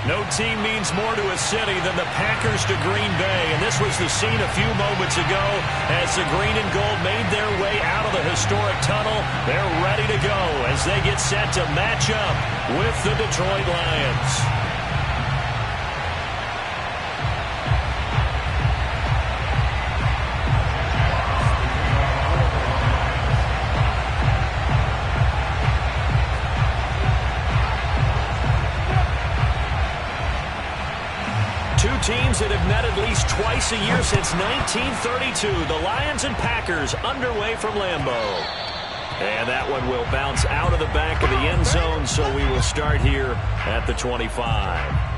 No team means more to a city than the Packers to Green Bay, and this was the scene a few moments ago as the green and gold made their way out of the historic tunnel. They're ready to go as they get set to match up with the Detroit Lions. Teams that have met at least twice a year since 1932. The Lions and Packers underway from Lambeau. And that one will bounce out of the back of the end zone, so we will start here at the 25.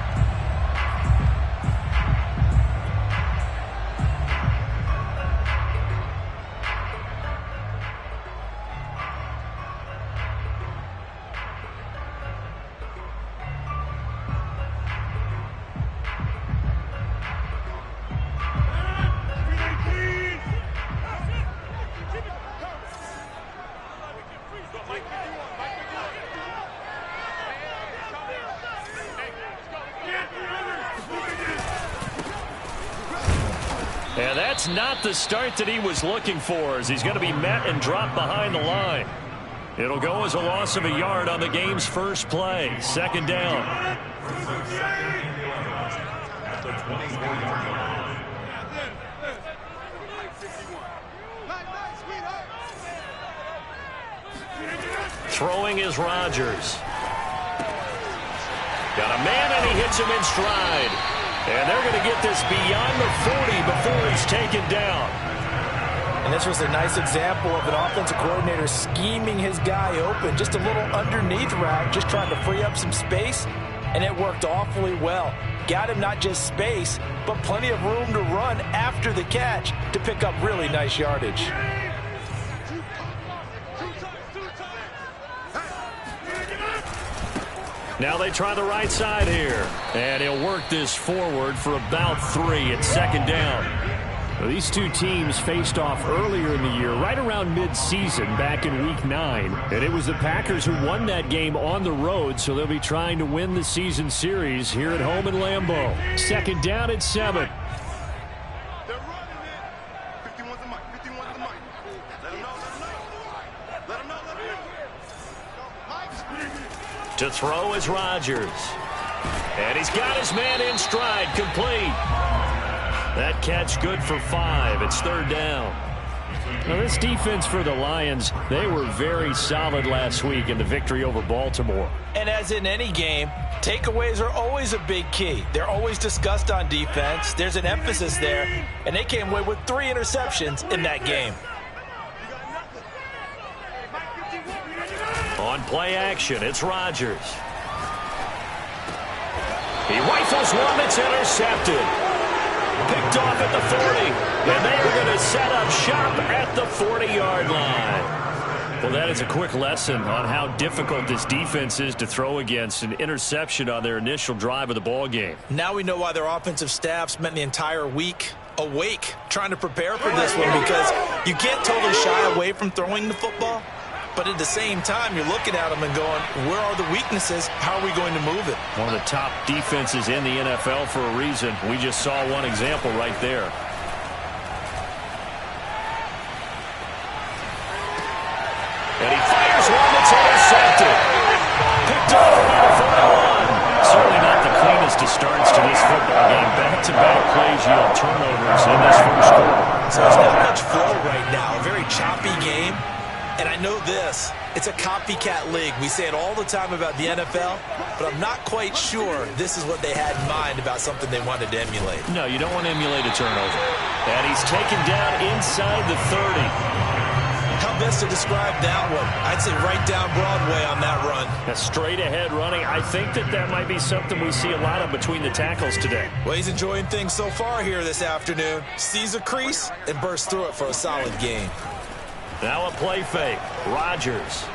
And that's not the start that he was looking for, as he's going to be met and dropped behind the line. It'll go as a loss of a yard on the game's first play. Second down. Throwing is Rodgers. Got a man, and he hits him in stride. And they're going to get this beyond the 40 before he's taken down. And this was a nice example of an offensive coordinator scheming his guy open. Just a little underneath route, just trying to free up some space, and it worked awfully well. Got him not just space, but plenty of room to run after the catch to pick up really nice yardage. Now they try the right side here. And he'll work this forward for about 3 at second down. Well, these two teams faced off earlier in the year, right around mid-season, back in Week 9. And it was the Packers who won that game on the road, so they'll be trying to win the season series here at home in Lambeau. Second down at 7. To throw is Rodgers. And he's got his man in stride, complete. That catch good for 5. It's third down. Now, this defense for the Lions, they were very solid last week in the victory over Baltimore. And as in any game, takeaways are always a big key. They're always discussed on defense. There's an emphasis there, and they came away with 3 interceptions in that game. On play action, it's Rodgers. He rifles one that's intercepted. Picked off at the 40. And they are going to set up shop at the 40-yard line. Well, that is a quick lesson on how difficult this defense is to throw against. An interception on their initial drive of the ball game. Now we know why their offensive staff spent the entire week awake trying to prepare for this one, because you can't totally shy away from throwing the football. But at the same time, you're looking at them and going, where are the weaknesses? How are we going to move it? One of the top defenses in the NFL for a reason. We just saw one example right there. And he fires one that's intercepted. Picked off by the 41. Certainly not the cleanest of starts to this football game. Back-to-back plays yield turnovers in this first quarter. So there's not much flow right now. A very choppy game. And I know this, it's a copycat league. We say it all the time about the NFL, but I'm not quite sure this is what they had in mind about something they wanted to emulate. No, you don't want to emulate a turnover. And he's taken down inside the 30. How best to describe that one? I'd say right down Broadway on that run. A straight ahead running. I think that might be something we see a lot of between the tackles today. Well, he's enjoying things so far here this afternoon. Sees a crease and bursts through it for a solid gain. Now a play fake. Rodgers.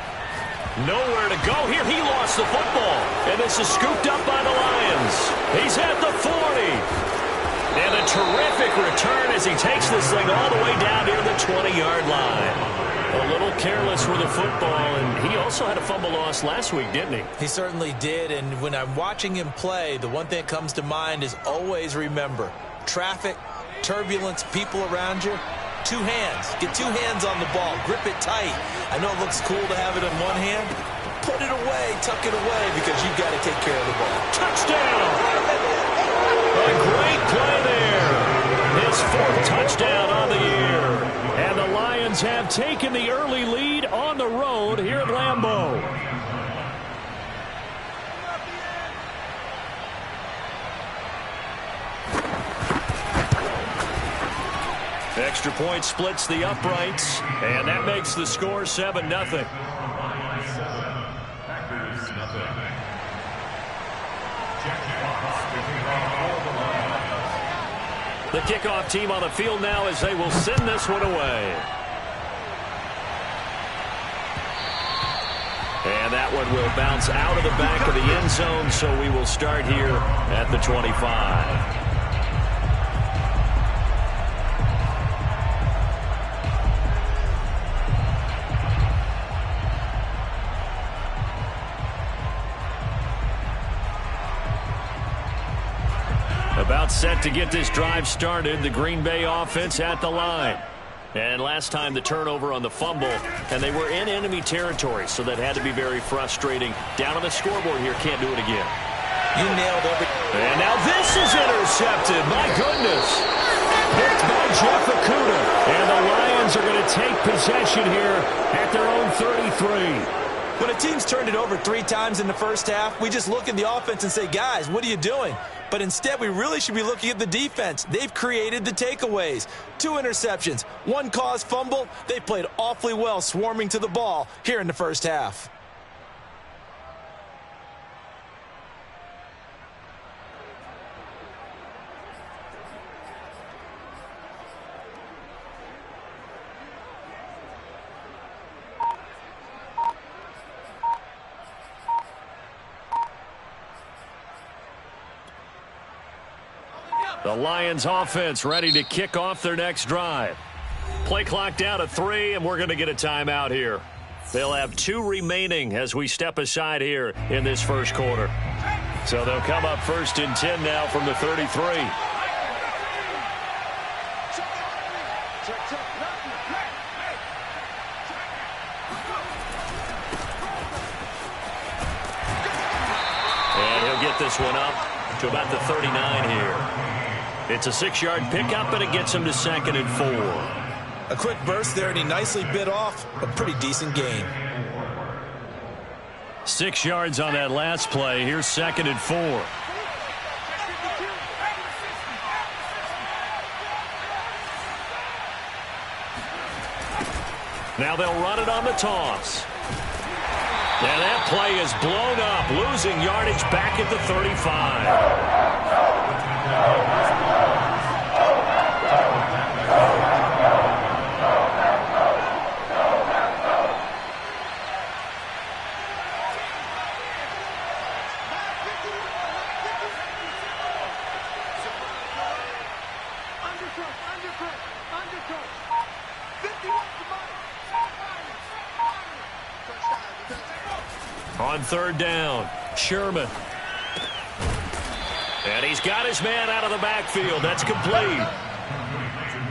Nowhere to go here. He lost the football. And this is scooped up by the Lions. He's at the 40. And a terrific return as he takes this thing all the way down near the 20-yard line. A little careless with the football, and he also had a fumble loss last week, didn't he? He certainly did, and when I'm watching him play, the one thing that comes to mind is always remember, traffic, turbulence, people around you, two hands. Get two hands on the ball. Grip it tight. I know it looks cool to have it in one hand. Put it away, tuck it away, because you've got to take care of the ball. Touchdown! A great play there. His fourth touchdown on the year. And the Lions have taken the early lead on the road here at Lambeau. Extra point splits the uprights, and that makes the score 7-0. The kickoff team on the field now as they will send this one away. And that one will bounce out of the back of the end zone, so we will start here at the 25. About set to get this drive started. The Green Bay offense at the line. And last time the turnover on the fumble, and they were in enemy territory, so that had to be very frustrating. Down on the scoreboard here, can't do it again. You nailed every... And now this is intercepted. My goodness. Picked by Jeff Okuda. And the Lions are going to take possession here at their own 33. When a team's turned it over 3 times in the first half, we just look at the offense and say, guys, what are you doing? But instead, we really should be looking at the defense. They've created the takeaways. 2 interceptions, 1 caused fumble. They played awfully well swarming to the ball here in the first half. The Lions offense ready to kick off their next drive. Play clock down to 3, and we're going to get a timeout here. They'll have 2 remaining as we step aside here in this first quarter. So they'll come up 1st and 10 now from the 33. And he'll get this one up to about the 39 here. It's a 6-yard pickup, and it gets him to 2nd and 4. A quick burst there, and he nicely bit off a pretty decent gain. 6 yards on that last play. Here's 2nd and 4. Now they'll run it on the toss. And that play is blown up, losing yardage back at the 35. On 3rd down, Sherman. And he's got his man out of the backfield. That's complete.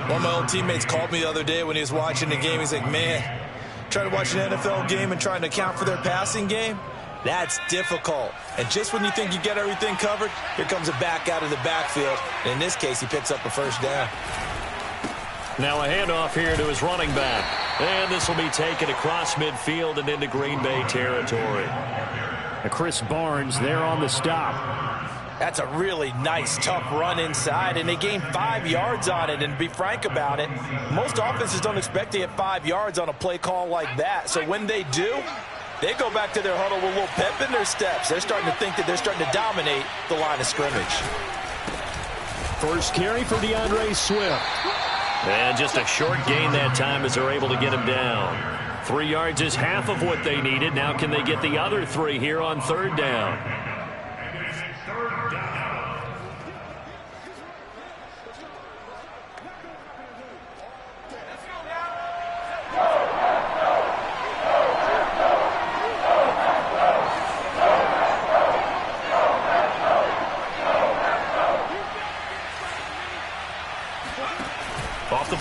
One of my old teammates called me the other day when he was watching the game. He's like, man, trying to watch an NFL game and trying to account for their passing game, that's difficult. And just when you think you get everything covered, here comes a back out of the backfield. And in this case, he picks up a 1st down. Now a handoff here to his running back. And this will be taken across midfield and into Green Bay territory. Chris Barnes there on the stop. That's a really nice, tough run inside, and they gained 5 yards on it. And to be frank about it, most offenses don't expect to get 5 yards on a play call like that. So when they do, they go back to their huddle with a little pep in their steps. They're starting to think that they're starting to dominate the line of scrimmage. First carry for DeAndre Swift. And just a short gain that time as they're able to get him down. 3 yards is half of what they needed. Now can they get the other 3 here on 3rd down?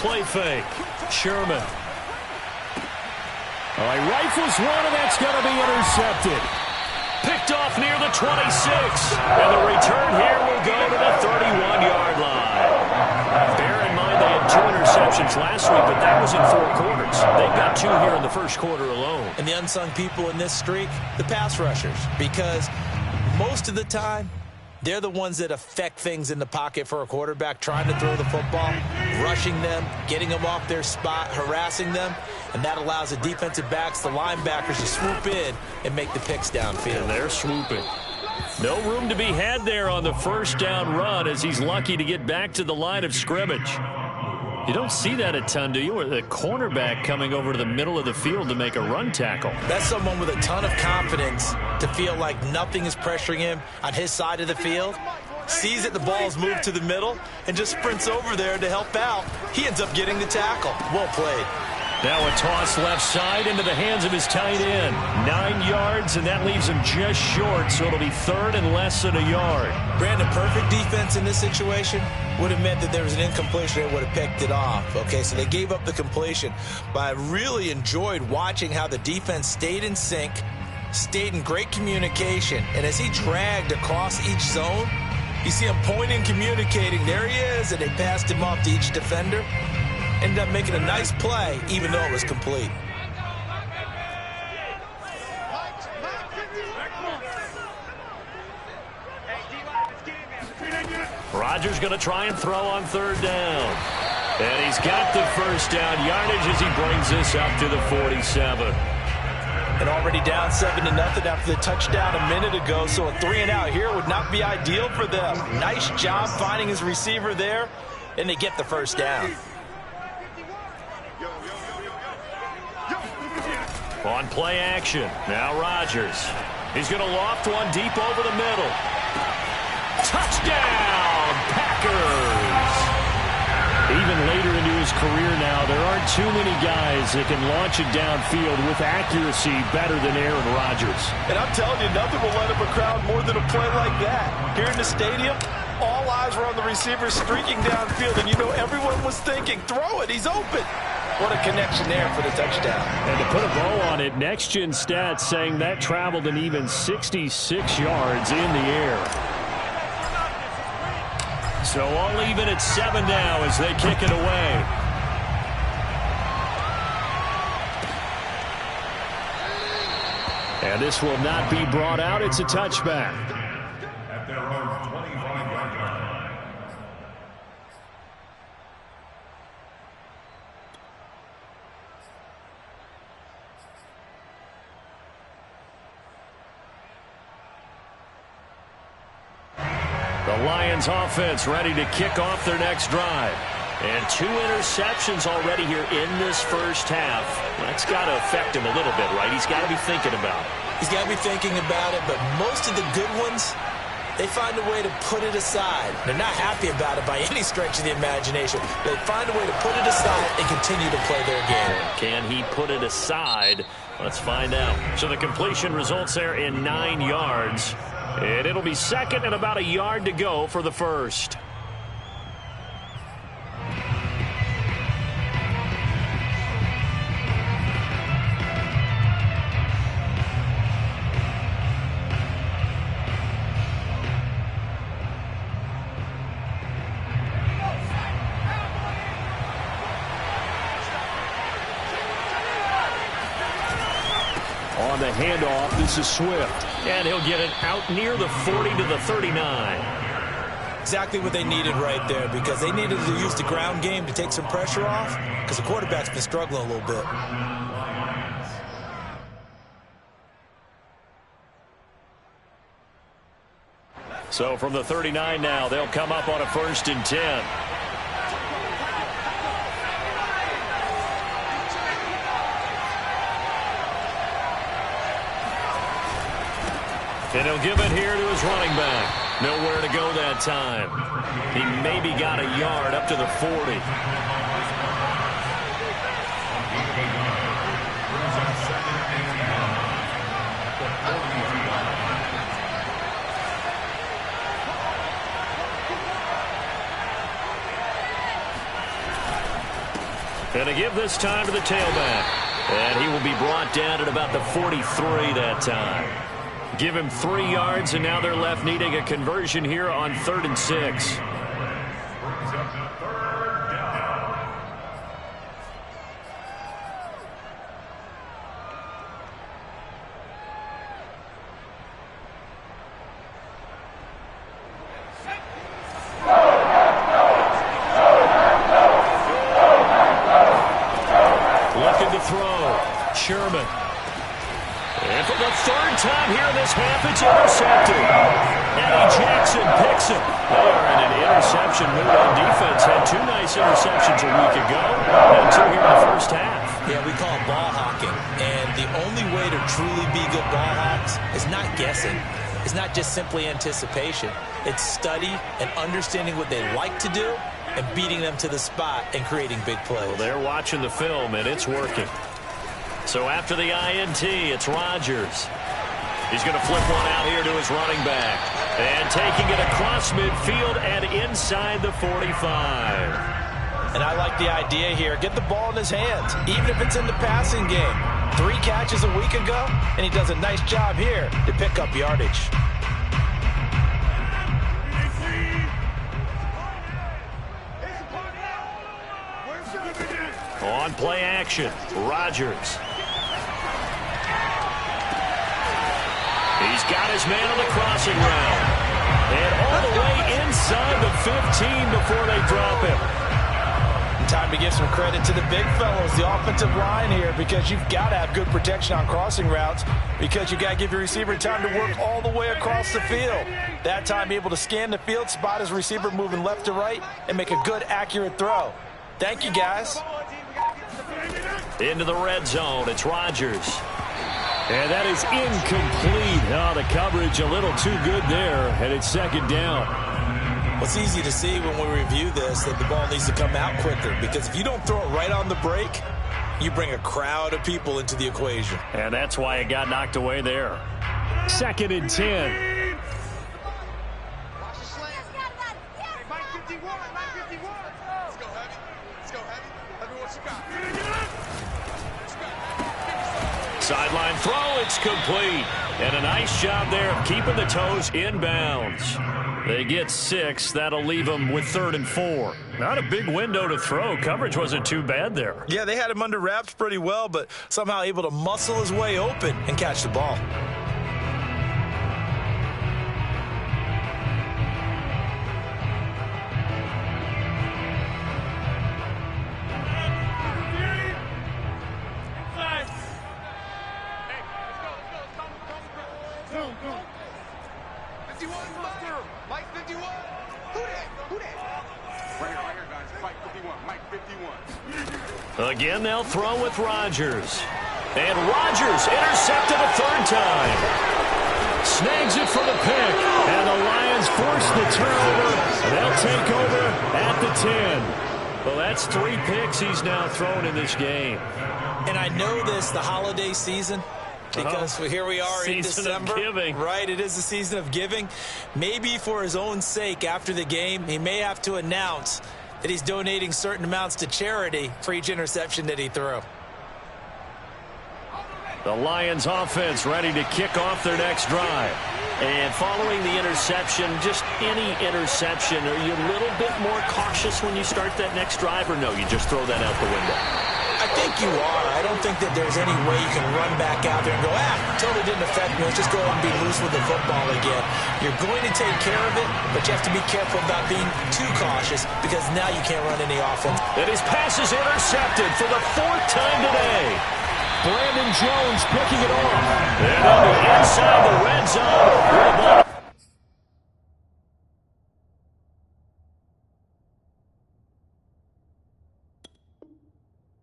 play fake. Sherman. Oh, he rifles one, and that's going to be intercepted. Picked off near the 26. And the return here will go to the 31-yard line. Bear in mind they had 2 interceptions last week, but that was in 4 quarters. They've got 2 here in the first quarter alone. And the unsung people in this streak, the pass rushers, because most of the time, they're the ones that affect things in the pocket for a quarterback, trying to throw the football, rushing them, getting them off their spot, harassing them, and that allows the defensive backs, the linebackers, to swoop in and make the picks downfield. And they're swooping. No room to be had there on the first down run as he's lucky to get back to the line of scrimmage. You don't see that a ton, do you? Or the cornerback coming over to the middle of the field to make a run tackle. That's someone with a ton of confidence to feel like nothing is pressuring him on his side of the field. Sees that the ball's moved to the middle and just sprints over there to help out. He ends up getting the tackle. Well played. Now a toss left side into the hands of his tight end. 9 yards, and that leaves him just short, so it'll be 3rd and less than a yard. Brandon, perfect defense in this situation would have meant that there was an incompletion. They would have picked it off. Okay, so they gave up the completion. But I really enjoyed watching how the defense stayed in sync, stayed in great communication, and as he dragged across each zone, you see him pointing, communicating. There he is, and they passed him off to each defender. Ended up making a nice play, even though it was complete. Rodgers going to try and throw on 3rd down. And he's got the first down yardage as he brings this up to the 47. And already down 7-0 after the touchdown a minute ago, so a 3-and-out here would not be ideal for them. Nice job finding his receiver there, and they get the first down. On play action, now Rodgers. He's going to loft one deep over the middle. Touchdown, Packers! Even later into his career now, there aren't too many guys that can launch it downfield with accuracy better than Aaron Rodgers. And I'm telling you, nothing will let up a crowd more than a play like that. Here in the stadium, all eyes were on the receiver streaking downfield, and you know everyone was thinking, throw it, he's open. What a connection there for the touchdown. And to put a bow on it, Next Gen Stats saying that traveled an even 66 yards in the air. So all even at 7 now as they kick it away. And this will not be brought out. It's a touchback. The Lions offense ready to kick off their next drive. And 2 interceptions already here in this first half. That's got to affect him a little bit, right? He's got to be thinking about it. He's got to be thinking about it, but most of the good ones, they find a way to put it aside. They're not happy about it by any stretch of the imagination. They find a way to put it aside and continue to play their game. Can he put it aside? Let's find out. So the completion results there in 9 yards. And it'll be 2nd and about a yard to go for the first. On the handoff, this is Swift. And he'll get it out near the 40 to the 39. Exactly what they needed right there, because they needed to use the ground game to take some pressure off, because the quarterback's been struggling a little bit. So from the 39 now, they'll come up on a 1st and 10. And he'll give it here to his running back. Nowhere to go that time. He maybe got a yard up to the 40. And to give this time to the tailback. And he will be brought down at about the 43 that time. Give him 3 yards, and now they're left needing a conversion here on 3rd and 6. Sherman. And for the 3rd time here in this half, it's intercepted. Eddie Jackson picks it. They are in an interception mood on defense. Had 2 nice interceptions a week ago, and 2 here in the first half. Yeah, we call it ball hawking. And the only way to truly be good ball hawks is not guessing. It's not just simply anticipation. It's study and understanding what they like to do and beating them to the spot and creating big plays. Well, they're watching the film, and it's working. So after the INT, it's Rodgers. He's going to flip one out here to his running back. And taking it across midfield and inside the 45. And I like the idea here. Get the ball in his hands, even if it's in the passing game. 3 catches a week ago, and he does a nice job here to pick up yardage. On play action, Rodgers. He's got his man on the crossing route. And all the way inside the 15 before they drop him. And time to give some credit to the big fellows, the offensive line here, because you've got to have good protection on crossing routes, because you've got to give your receiver time to work all the way across the field. That time able to scan the field, spot his receiver moving left to right, and make a good, accurate throw. Thank you, guys. Into the red zone, it's Rodgers. And that is incomplete. Oh, the coverage a little too good there, and it's 2nd down. Well, it's easy to see when we review this that the ball needs to come out quicker, because if you don't throw it right on the break, you bring a crowd of people into the equation. And that's why it got knocked away there. 2nd and 10. Sideline throw, it's complete. And a nice job there of keeping the toes inbounds. They get 6. That'll leave them with 3rd and 4. Not a big window to throw. Coverage wasn't too bad there. Yeah, they had him under wraps pretty well, but somehow able to muscle his way open and catch the ball. Again, they'll throw with Rodgers. And Rodgers intercepted a 3rd time. Snags it for the pick. And the Lions force the turnover. They'll take over at the 10. Well, that's 3 picks he's now thrown in this game. And I know this, the holiday season, because here we are in December. Season of giving. Right, it is the season of giving. Maybe for his own sake after the game, he may have to announce that he's donating certain amounts to charity for each interception that he threw. The Lions offense ready to kick off their next drive. And following the interception, just any interception, are you a little bit more cautious when you start that next drive, or no, you just throw that out the window? I think you are. I don't think that there's any way you can run back out there and go, totally didn't affect me. Let's just go ahead and be loose with the football again. You're going to take care of it, but you have to be careful about being too cautious, because now you can't run any offense. And his pass is intercepted for the 4th time today. Brandon Jones picking it off. And inside the red zone with a ball.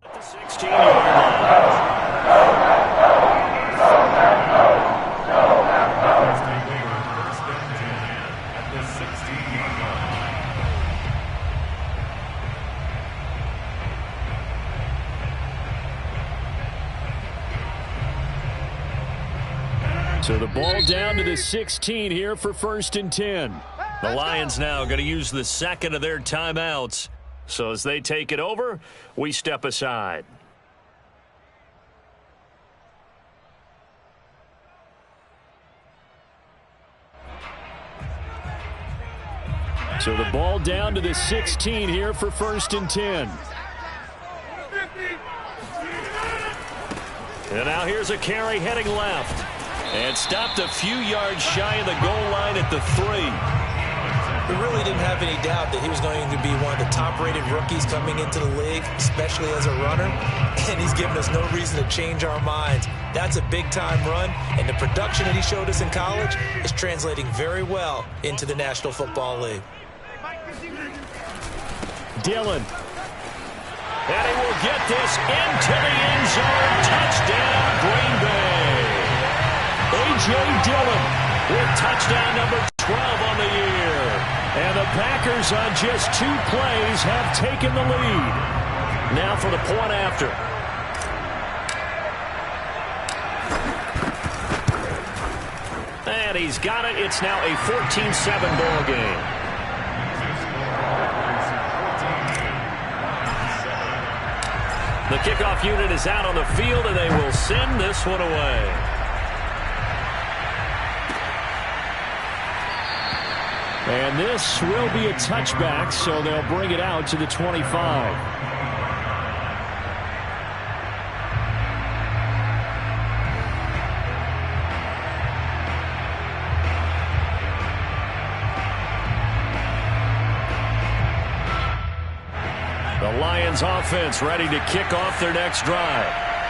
At the 16-yard line. So the ball down to the 16 here for 1st and 10. The Lions now going to use the 2nd of their timeouts So as they take it over, we step aside. So the ball down to the 16 here for 1st and 10. And now here's a carry heading left. And stopped a few yards shy of the goal line at the 3. We really didn't have any doubt that he was going to be one of the top-rated rookies coming into the league, especially as a runner. And he's given us no reason to change our minds. That's a big-time run, and the production that he showed us in college is translating very well into the National Football League. Dillon. And he will get this into the end zone. Touchdown, Green Bay. A.J. Dillon with touchdown number 12 on the year. And the Packers on just 2 plays have taken the lead. Now for the point after. And he's got it. It's now a 14-7 ball game. The kickoff unit is out on the field, and they will send this one away. And this will be a touchback, so they'll bring it out to the 25. The Lions offense ready to kick off their next drive.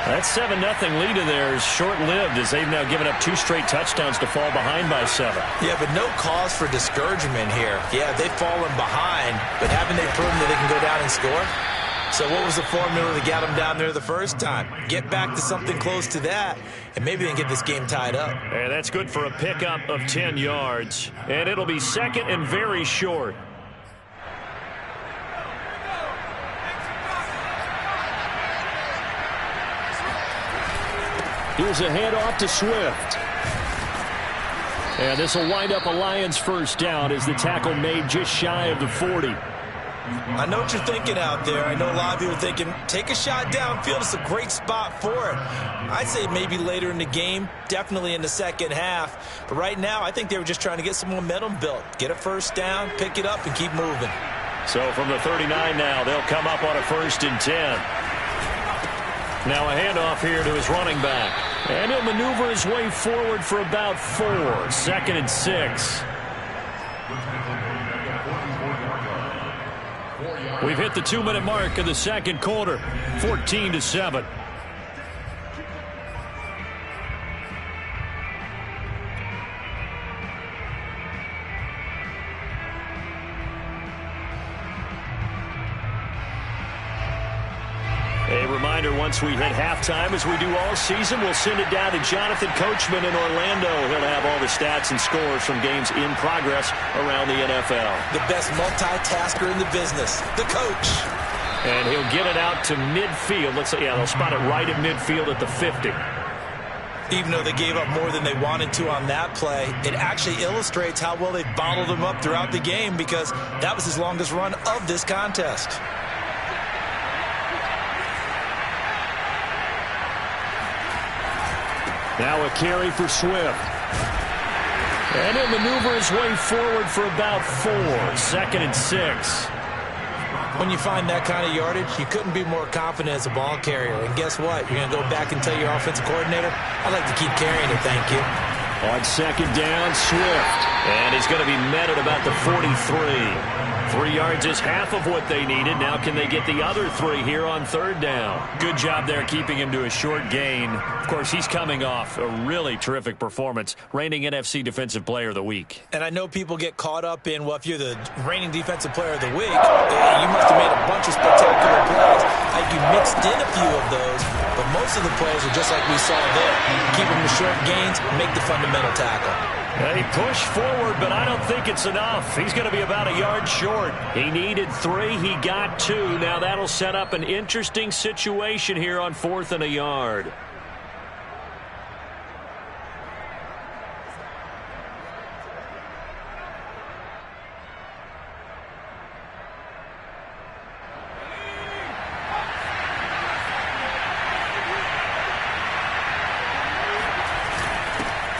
That 7-0 lead of theirs short-lived as they've now given up 2 straight touchdowns to fall behind by 7. Yeah, but no cause for discouragement here. Yeah, they've fallen behind, but haven't they proven that they can go down and score? So what was the formula that got them down there the first time? Get back to something close to that, and maybe they can get this game tied up. And that's good for a pickup of 10 yards. And it'll be 2nd and very short. Here's a handoff to Swift. And this will wind up a Lions first down as the tackle made just shy of the 40. I know what you're thinking out there. I know a lot of you are thinking, take a shot downfield. It's a great spot for it. I'd say maybe later in the game, definitely in the second half. But right now, I think they were just trying to get some momentum built. Get a first down, pick it up, and keep moving. So from the 39 now, they'll come up on a 1st and 10. Now a handoff here to his running back. And he'll maneuver his way forward for about 4. 2nd and 6. We've hit the 2-minute mark of the second quarter. 14-7. A reminder, once we hit halftime, as we do all season, we'll send it down to Jonathan Coachman in Orlando. He'll have all the stats and scores from games in progress around the NFL. The best multitasker in the business, the coach. And he'll get it out to midfield. Let's say, yeah, they'll spot it right at midfield at the 50. Even though they gave up more than they wanted to on that play, it actually illustrates how well they've bottled them up throughout the game, because that was his longest run of this contest. Now a carry for Swift. And he'll maneuver his way forward for about 4. 2nd and 6. When you find that kind of yardage, you couldn't be more confident as a ball carrier. And guess what? You're going to go back and tell your offensive coordinator, I'd like to keep carrying it, thank you. On 2nd down, Swift. And he's going to be met at about the 43. 3 yards is half of what they needed. Now can they get the other 3 here on 3rd down? Good job there keeping him to a short gain. Of course, he's coming off a really terrific performance, reigning NFC Defensive Player of the Week. And I know people get caught up in, well, if you're the reigning Defensive Player of the Week, you must have made a bunch of spectacular plays. You mixed in a few of those, but most of the plays are just like we saw there. Keep them to short gains, make the fundamental tackle. He pushed forward, but I don't think it's enough. He's going to be about a yard short. He needed 3. He got 2. Now that'll set up an interesting situation here on 4th and a yard.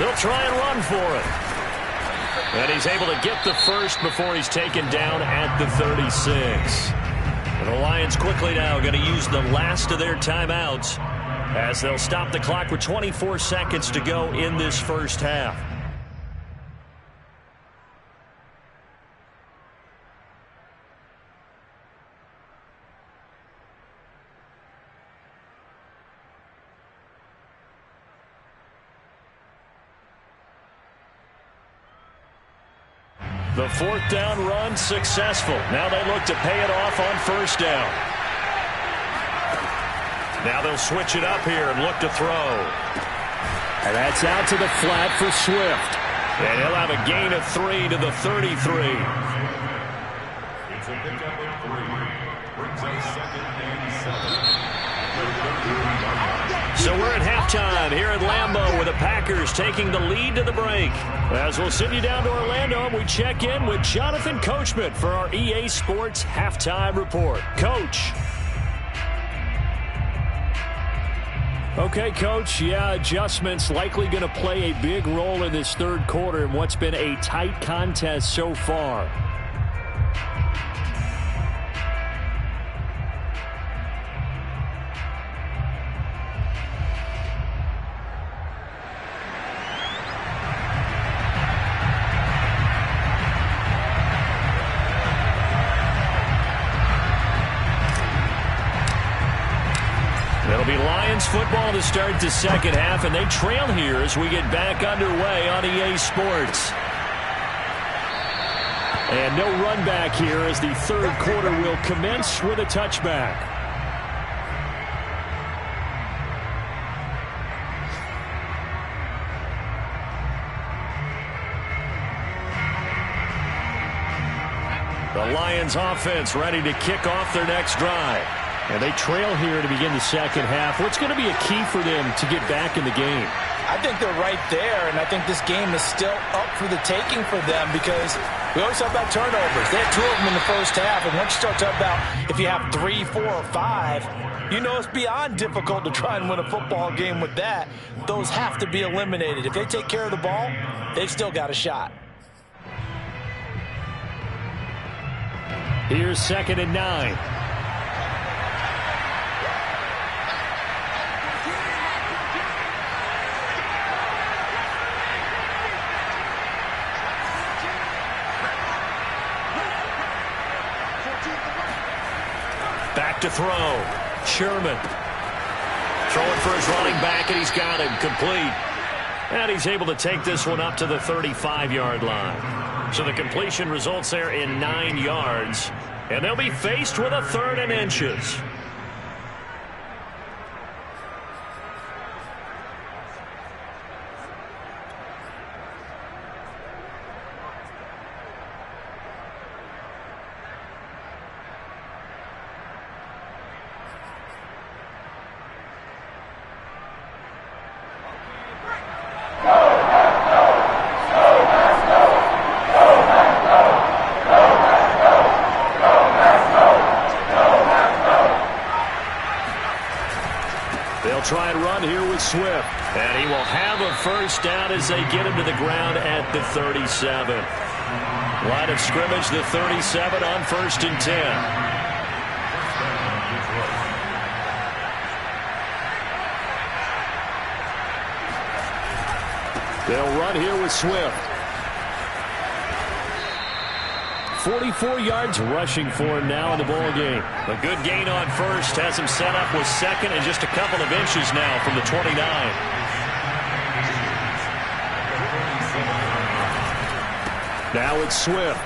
He'll try and run for it. And he's able to get the first before he's taken down at the 36. And the Lions quickly now going to use the last of their timeouts as they'll stop the clock with 24 seconds to go in this first half. The fourth down run successful. Now they look to pay it off on first down. Now they'll switch it up here and look to throw. And that's out to the flat for Swift. And he'll have a gain of 3 to the 33. It's a pickup of 3. Brings us second and 7. So we're at halftime here at Lambeau with the Packers taking the lead to the break. As we'll send you down to Orlando and we check in with Jonathan Coachman for our EA Sports Halftime Report. Coach. Okay, Coach, yeah, adjustments likely going to play a big role in this third quarter in what's been a tight contest so far. It'll be Lions football to start the second half, and they trail here as we get back underway on EA Sports. And no run back here as the third quarter will commence with a touchback. The Lions offense ready to kick off their next drive. And they trail here to begin the second half. What's going to be a key for them to get back in the game? I think they're right there, and I think this game is still up for the taking for them because we always talk about turnovers. They had 2 of them in the first half, and once you start talking about if you have 3, 4, or 5, you know it's beyond difficult to try and win a football game with that. Those have to be eliminated. If they take care of the ball, they've still got a shot. Here's 2nd and 9. Back to throw. Sherman. Throwing for his running back, and he's got him complete. And he's able to take this one up to the 35-yard line. So the completion results there in 9 yards. And they'll be faced with a 3rd and inches. Try and run here with Swift. And he will have a first down as they get him to the ground at the 37. Line of scrimmage, the 37 on 1st and 10. They'll run here with Swift. 44 yards rushing for him now in the ball game. A good gain on first has him set up with 2nd and just a couple of inches now from the 29. Now it's Swift.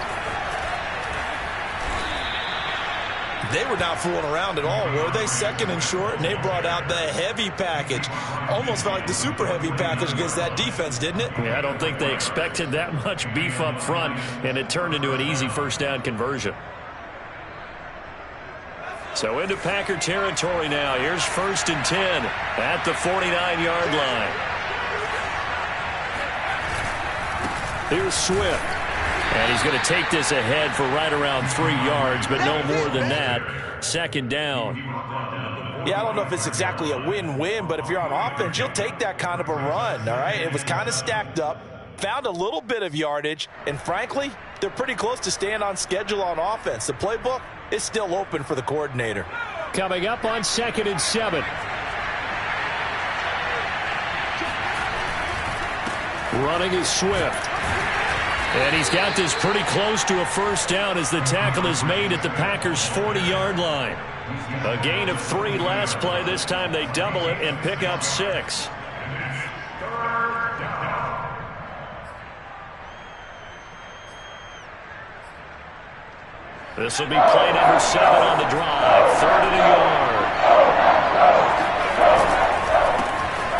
They were not fooling around at all, were they? 2nd and short, and they brought out the heavy package. Almost felt like the super heavy package against that defense, didn't it? Yeah, I don't think they expected that much beef up front, and it turned into an easy first down conversion. So into Packer territory now. Here's 1st and 10 at the 49-yard line. Here's Swift. And he's going to take this ahead for right around 3 yards, but no more than that. Second down. Yeah, I don't know if it's exactly a win-win, but if you're on offense, you'll take that kind of a run, all right? It was kind of stacked up, found a little bit of yardage, and frankly, they're pretty close to staying on schedule on offense. The playbook is still open for the coordinator. Coming up on 2nd and 7. Running is Swift. And he's got this pretty close to a first down as the tackle is made at the Packers' 40-yard line. A gain of 3 last play. This time they double it and pick up 6. This will be play number 7 on the drive. 3rd and a yard.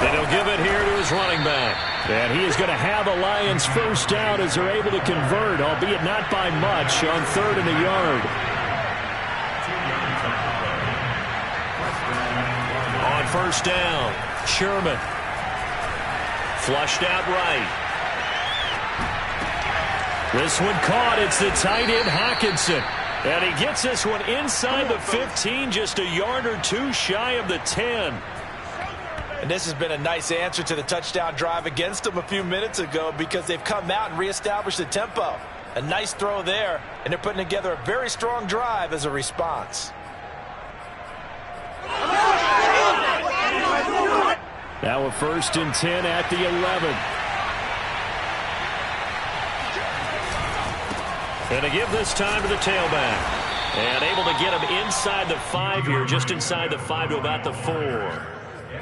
And he'll give it here to his running back. And he is going to have a Lions first down as they're able to convert, albeit not by much, on 3rd and a yard. On first down, Sherman. Flushed out right. This one caught. It's the tight end, Hockenson. And he gets this one inside the 15, just a yard or 2 shy of the 10. And this has been a nice answer to the touchdown drive against them a few minutes ago because they've come out and reestablished the tempo. A nice throw there, and they're putting together a very strong drive as a response. Now a 1st and 10 at the 11. And to give this time to the tailback. And able to get him inside the 5 here, just inside the 5 to about the 4.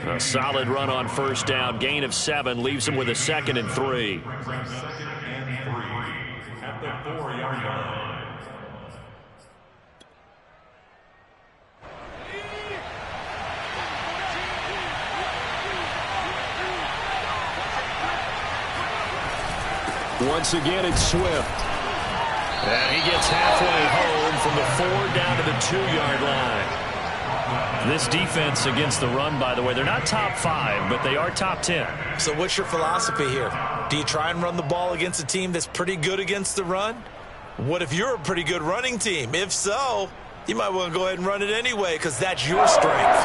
A solid run on first down. Gain of 7 leaves him with a 2nd and 3. At the 4-yard line. Once again, it's Swift. And he gets halfway home from the 4 down to the 2-yard line. This defense against the run, by the way, they're not top 5, but they are top 10. So what's your philosophy here? Do you try and run the ball against a team that's pretty good against the run? What if you're a pretty good running team? If so, you might want to go ahead and run it anyway because that's your strength.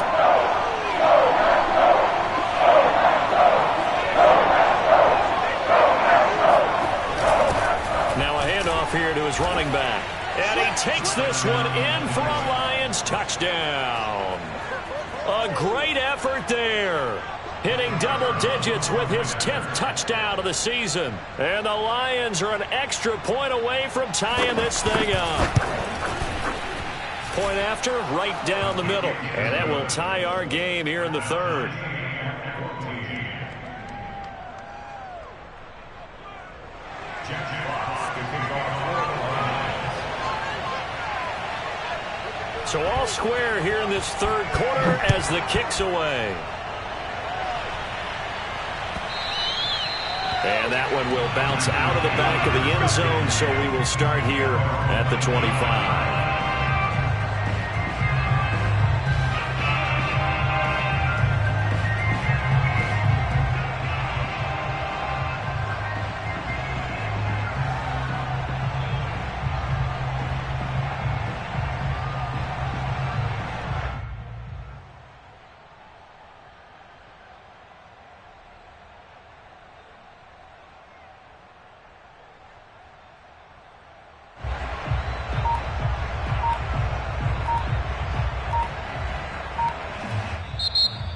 Now a handoff here to his running back. And he takes this one in for a Lions touchdown. A great effort there. Hitting double digits with his 10th touchdown of the season. And the Lions are an extra point away from tying this thing up. Point after, right down the middle. And that will tie our game here in the 3rd. So all square here in this 3rd quarter as the kick's away. And that one will bounce out of the back of the end zone, so we will start here at the 25.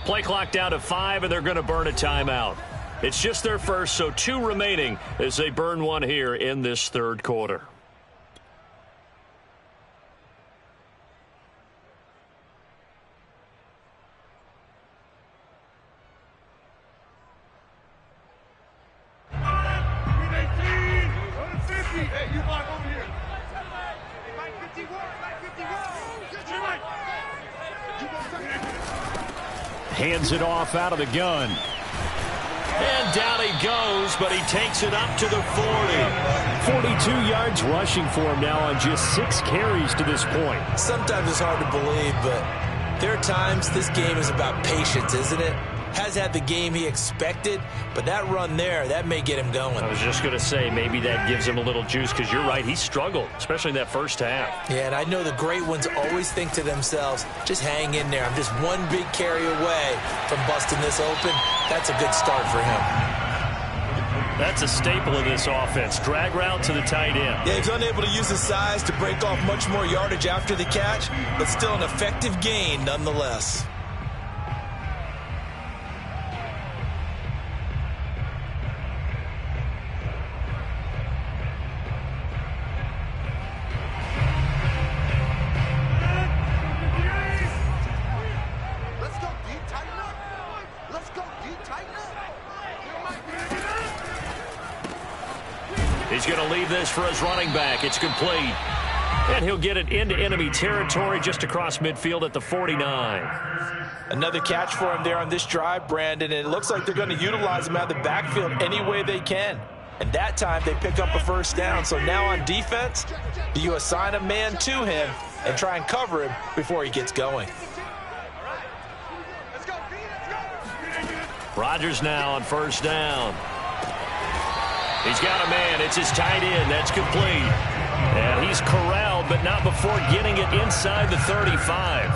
Play clock down to 5, and they're going to burn a timeout. It's just their first, so 2 remaining as they burn one here in this 3rd quarter. Hands it off out of the gun. And down he goes, but he takes it up to the 40. 42 yards rushing for him now on just 6 carries to this point. Sometimes it's hard to believe, but there are times this game is about patience, isn't it? has had the game he expected, but that run there, that may get him going. I was just going to say, maybe that gives him a little juice, because you're right, he struggled, especially in that first half. Yeah, and I know the great ones always think to themselves, just hang in there. I'm just one big carry away from busting this open. That's a good start for him. That's a staple of this offense. Drag route to the tight end. Yeah, he's unable to use his size to break off much more yardage after the catch, but still an effective gain nonetheless. He's going to leave this for his running back. It's complete. And he'll get it into enemy territory just across midfield at the 49. Another catch for him there on this drive, Brandon, and it looks like they're going to utilize him out of the backfield any way they can. And that time they pick up a first down. So now on defense, do you assign a man to him and try and cover him before he gets going? Rodgers now on first down. He's got a man. It's his tight end. That's complete. And he's corralled, but not before getting it inside the 35.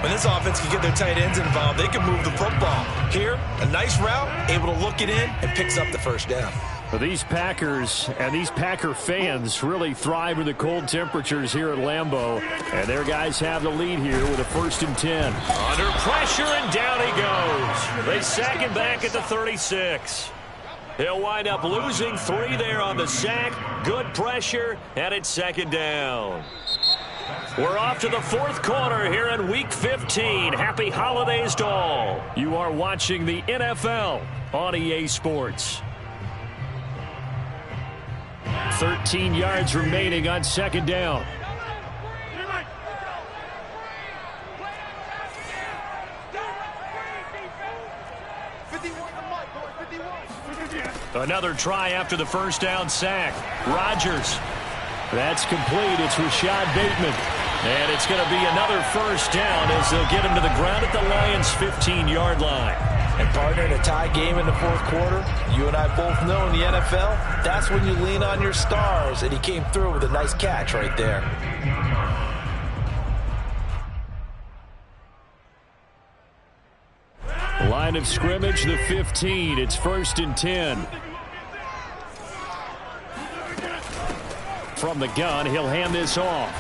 When this offense can get their tight ends involved, they can move the football. Here, a nice route, able to look it in, and picks up the first down. Well, these Packers and these Packer fans really thrive in the cold temperatures here at Lambeau. And their guys have the lead here with a 1st and 10. Under pressure, and down he goes. They sack him back at the 36. He'll wind up losing 3 there on the sack. Good pressure, and it's 2nd down. We're off to the 4th quarter here in Week 15. Happy holidays to all. You are watching the NFL on EA Sports. 13 yards remaining on 2nd down. Another try after the first down sack. Rodgers. That's complete. It's Rashad Bateman. And it's going to be another first down as they'll get him to the ground at the Lions' 15-yard line. And partner, in a tie game in the 4th quarter, you and I both know in the NFL, that's when you lean on your stars. And he came through with a nice catch right there. Line of scrimmage, the 15. It's 1st and 10. From the gun, he'll hand this off.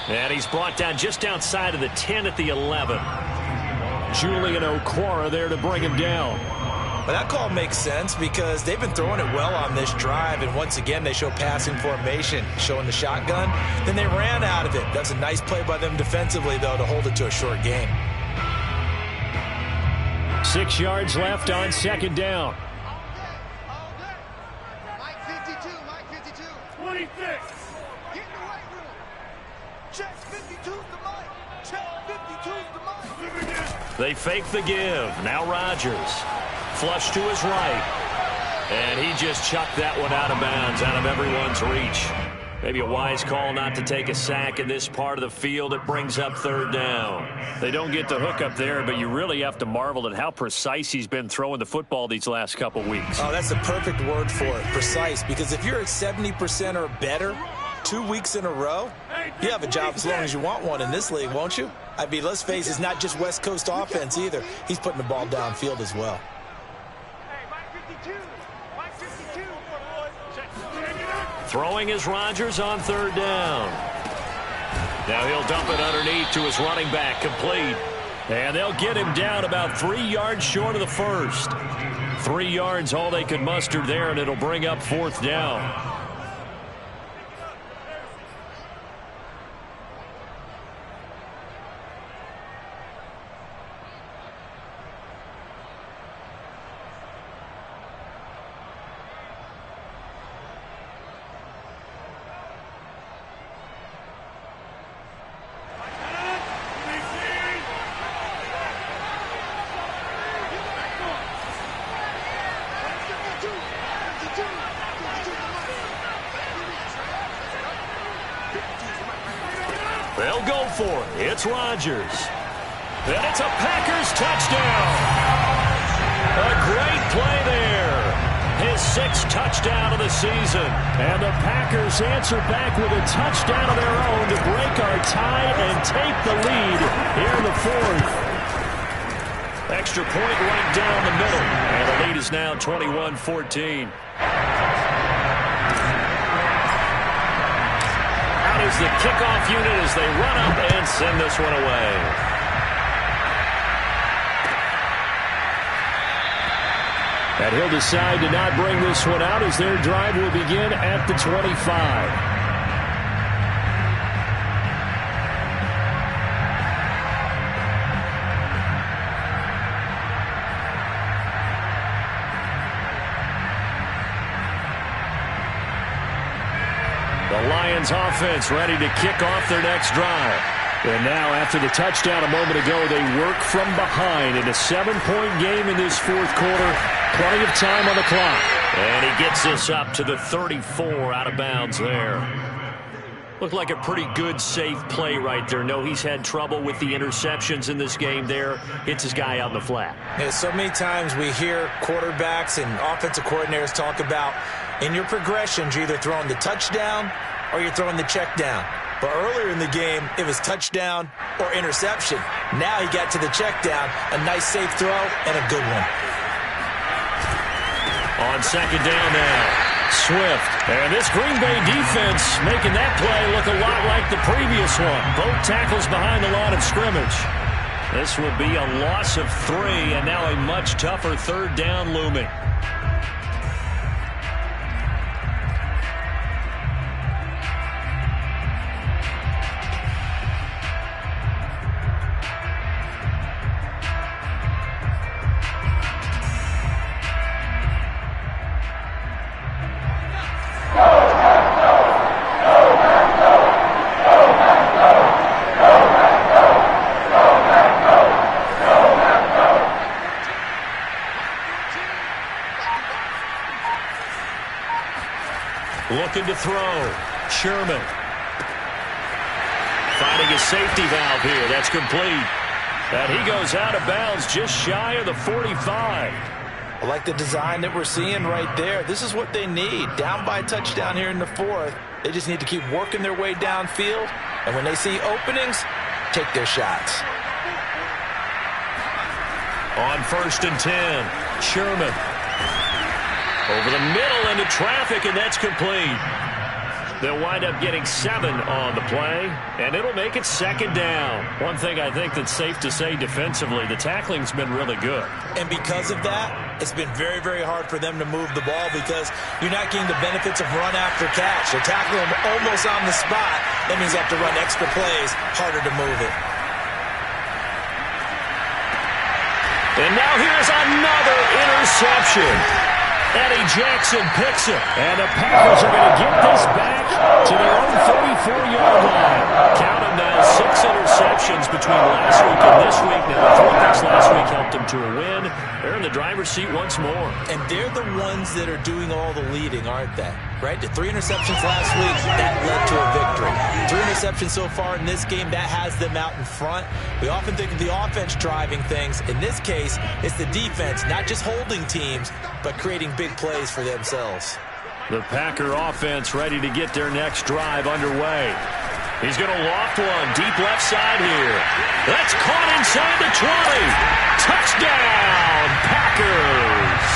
And he's brought down just outside of the 10 at the 11. Julian Okwara there to bring him down. Well, that call makes sense because they've been throwing it well on this drive, and once again they show passing formation, showing the shotgun. Then they ran out of it. That's a nice play by them defensively, though, to hold it to a short gain. 6 yards left on 2nd down. Mike 52, Mike 52. 26. Get in the right room. Check 52's the mic. Check 52's the mic. They fake the give. Now Rodgers. Flush to his right. And he just chucked that one out of bounds, out of everyone's reach. Maybe a wise call not to take a sack in this part of the field. It brings up 3rd down. They don't get the hook up there, but you really have to marvel at how precise he's been throwing the football these last couple weeks. Oh, that's the perfect word for it, precise, because if you're at 70% or better 2 weeks in a row, you have a job as long as you want one in this league, won't you? I mean, let's face it, it's not just West Coast offense either. He's putting the ball downfield as well. Throwing is Rodgers on 3rd down. Now he'll dump it underneath to his running back, complete. And they'll get him down about 3 yards short of the first. 3 yards all they could muster there, and it'll bring up 4th down. They'll go for it. It's Rodgers. And it's a Packers touchdown. A great play there. His 6th touchdown of the season. And the Packers answer back with a touchdown of their own to break our tie and take the lead here in the 4th. Extra point right down the middle. And the lead is now 21-14. Out is the kickoff unit as they run up and send this one away. And he'll decide to not bring this one out as their drive will begin at the 25. The Lions offense ready to kick off their next drive. And now, after the touchdown a moment ago, they work from behind in a 7-point game in this 4th quarter. Plenty of time on the clock. And he gets this up to the 34 out of bounds there. Looked like a pretty good, safe play right there. No, he's had trouble with the interceptions in this game there. Hits his guy out in the flat. Yeah, so many times we hear quarterbacks and offensive coordinators talk about in your progressions, you're either throwing the touchdown or you're throwing the check down. But earlier in the game, it was touchdown or interception. Now he got to the check down, a nice safe throw, and a good one. On 2nd down now, Swift. And this Green Bay defense making that play look a lot like the previous one. Both tackles behind the line of scrimmage. This will be a loss of 3, and now a much tougher 3rd down looming. Looking to throw. Sherman. Finding a safety valve here. That's complete. And he goes out of bounds just shy of the 45. I like the design that we're seeing right there. This is what they need. Down by a touchdown here in the 4th. They just need to keep working their way downfield. And when they see openings, take their shots. On 1st and 10, Sherman. Over the middle into traffic, and that's complete. They'll wind up getting 7 on the play, and it'll make it 2nd down. One thing I think that's safe to say defensively, the tackling's been really good. And because of that, it's been very, very hard for them to move the ball because you're not getting the benefits of run after catch. They're tackling them almost on the spot. That means you have to run extra plays, harder to move it. And now here's another interception. Eddie Jackson picks it. And the Packers are going to get this back to their own 34-yard line. Count them now, 6 interceptions between last week and this week. Now, the 3 picks last week helped them to a win. They're in the driver's seat once more. And they're the ones that are doing all the leading, aren't they? Right? The 3 interceptions last week, that led to a victory. 3 interceptions so far in this game, that has them out in front. We often think of the offense driving things. In this case, it's the defense, not just holding teams, but creating big plays for themselves. The Packer offense ready to get their next drive underway. He's going to loft one deep left side here. That's caught inside the 20. Touchdown, Packers.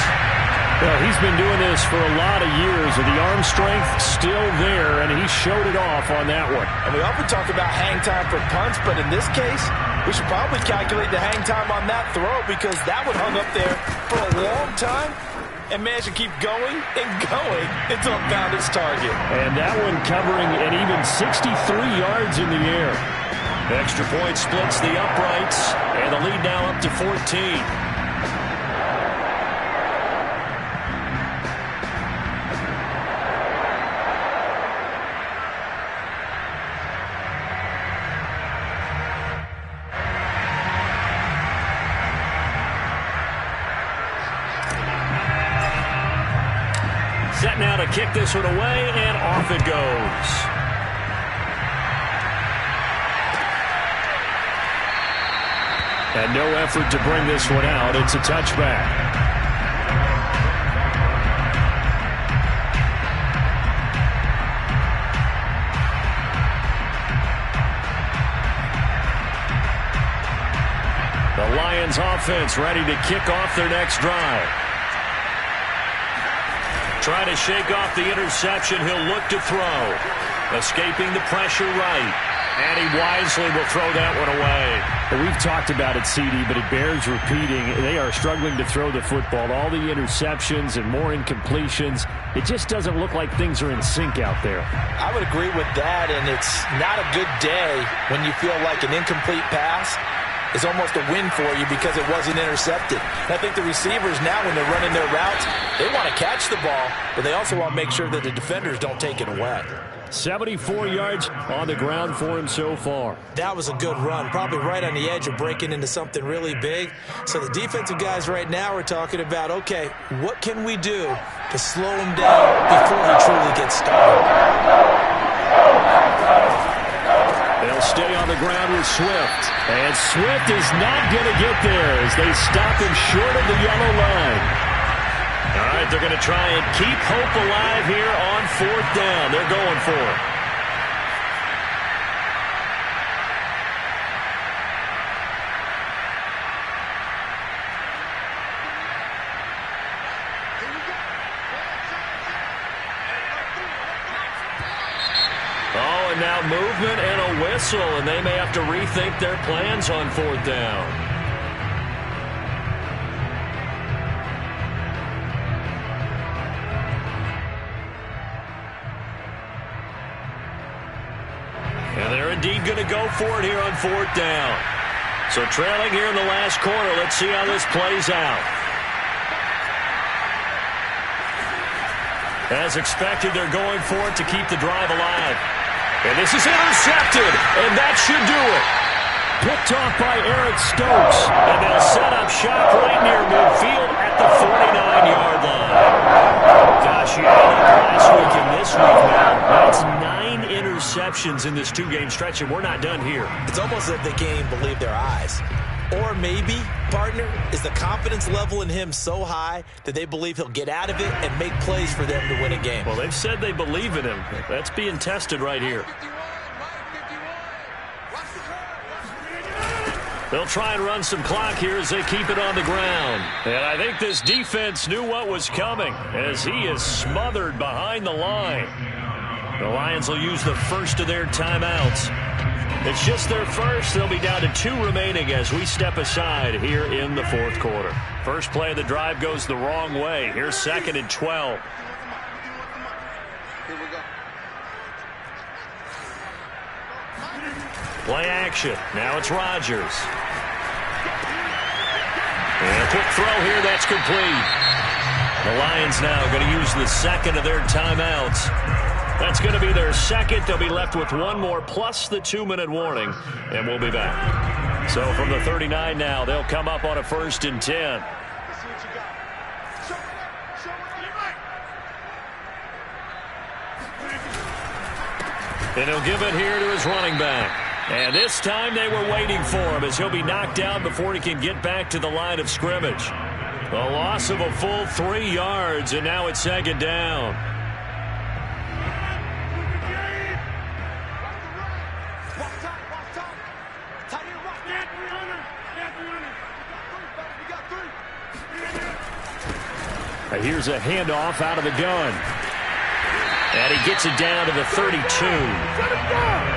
Well, he's been doing this for a lot of years, and the arm strength still there, and he showed it off on that one. And we often talk about hang time for punts, but in this case, we should probably calculate the hang time on that throw because that one hung up there for a long time and managed to keep going and going until it found its target. And that one covering an even 63 yards in the air. Extra point splits the uprights, and the lead now up to 14. Set now to kick this one away, and off it goes. And no effort to bring this one out. It's a touchback. The Lions offense ready to kick off their next drive. Trying to shake off the interception. He'll look to throw. Escaping the pressure right. And he wisely will throw that one away. We've talked about it, CD, but it bears repeating. They are struggling to throw the football. All the interceptions and more incompletions. It just doesn't look like things are in sync out there. I would agree with that, and it's not a good day when you feel like an incomplete pass is almost a win for you because it wasn't intercepted. And I think the receivers now, when they're running their routes, they want to catch the ball, but they also want to make sure that the defenders don't take it away. 74 yards on the ground for him so far. That was a good run, probably right on the edge of breaking into something really big. So the defensive guys right now are talking about, okay, what can we do to slow him down before he truly gets started? They'll stay on the ground with Swift. And Swift is not going to get there as they stop him short of the yellow line. All right, they're going to try and keep hope alive here on 4th down. They're going for it. Oh, and now movement and a whistle, and they may have to rethink their plans on 4th down. And they're indeed going to go for it here on 4th down. So trailing here in the last quarter. Let's see how this plays out. As expected, they're going for it to keep the drive alive. And this is intercepted, and that should do it. Picked off by Eric Stokes. And they'll set up shop right near midfield at the 49-yard line. Gosh, you had it last week and this week now. That's 9 interceptions in this 2-game stretch, and we're not done here. It's almost as if they can't even believe their eyes. Or maybe, partner, is the confidence level in him so high that they believe he'll get out of it and make plays for them to win a game. Well, they've said they believe in him. That's being tested right here. They'll try and run some clock here as they keep it on the ground. And I think this defense knew what was coming as he is smothered behind the line. The Lions will use the first of their timeouts. It's just their first. They'll be down to 2 remaining as we step aside here in the 4th quarter. First play of the drive goes the wrong way. Here's 2nd and 12. Play action. Now it's Rodgers. And a quick throw here. That's complete. The Lions now going to use the 2nd of their timeouts. That's going to be their 2nd. They'll be left with 1 more plus the 2-minute warning. And we'll be back. So from the 39 now, they'll come up on a 1st and 10. And he'll give it here to his running back. And this time they were waiting for him as he'll be knocked down before he can get back to the line of scrimmage. A loss of a full 3 yards, and now it's 2nd down. Here's a handoff out of the gun. And he gets it down to the 32.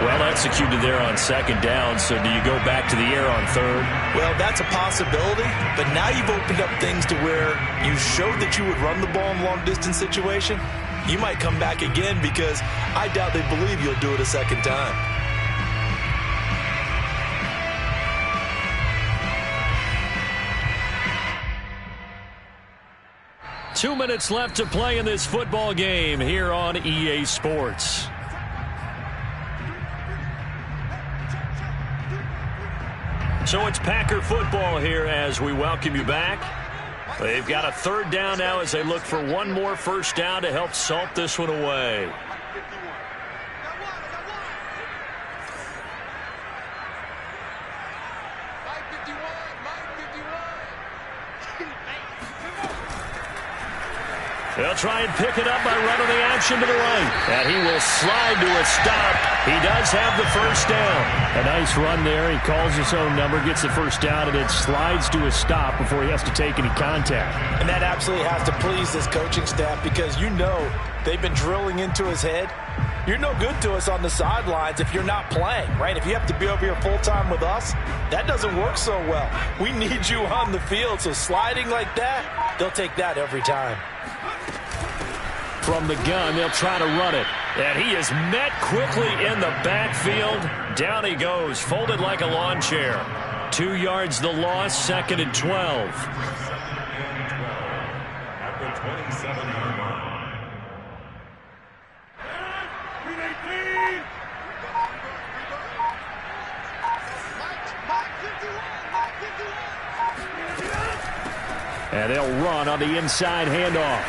Well executed there on 2nd down, so do you go back to the air on 3rd? Well, that's a possibility, but now you've opened up things to where you showed that you would run the ball in long-distance situation. You might come back again because I doubt they believe you'll do it a 2nd time. Two minutes left to play in this football game here on EA Sports. So it's Packer football here as we welcome you back. They've got a 3rd down now as they look for 1 more 1st down to help salt this one away. They'll try and pick it up by running the action to the right. And he will slide to a stop. He does have the first down. A nice run there. He calls his own number, gets the first down, and then slides to a stop before he has to take any contact. And that absolutely has to please this coaching staff because you know they've been drilling into his head. You're no good to us on the sidelines if you're not playing, right? If you have to be over here full-time with us, that doesn't work so well. We need you on the field, so sliding like that, they'll take that every time. From the gun, they'll try to run it. And he is met quickly in the backfield. Down he goes, folded like a lawn chair. 2 yards the loss, 2nd and 12. At the 27-yard line. And they'll run on the inside handoff.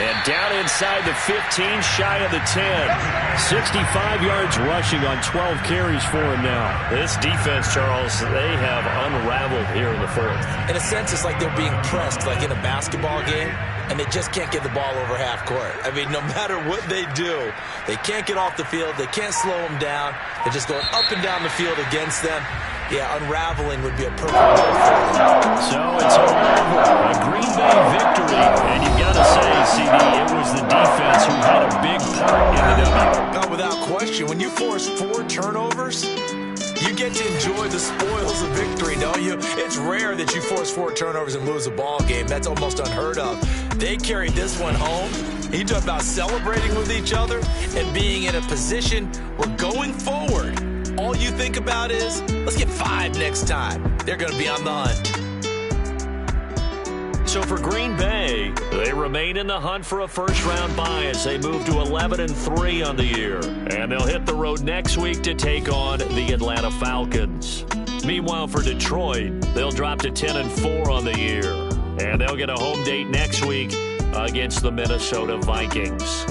And down inside the 15, shy of the 10. 65 yards rushing on 12 carries for him now. This defense, Charles, they have unraveled here in the 4th. In a sense, it's like they're being pressed, like in a basketball game, and they just can't get the ball over half court. I mean, no matter what they do, they can't get off the field. They can't slow them down. They're just going up and down the field against them. Yeah, unraveling would be a perfect word for it. So it's a Green Bay victory. And you've got to say, CD, it was the defense who had a big part in the W. No, without question. When you force 4 turnovers, you get to enjoy the spoils of victory, don't you? It's rare that you force 4 turnovers and lose a ball game. That's almost unheard of. They carried this one home. You talk about celebrating with each other and being in a position where going forward, all you think about is, let's get 5 next time. They're going to be on the hunt. So for Green Bay, they remain in the hunt for a first-round bye as they move to 11-3 on the year. And they'll hit the road next week to take on the Atlanta Falcons. Meanwhile, for Detroit, they'll drop to 10-4 on the year. And they'll get a home date next week against the Minnesota Vikings.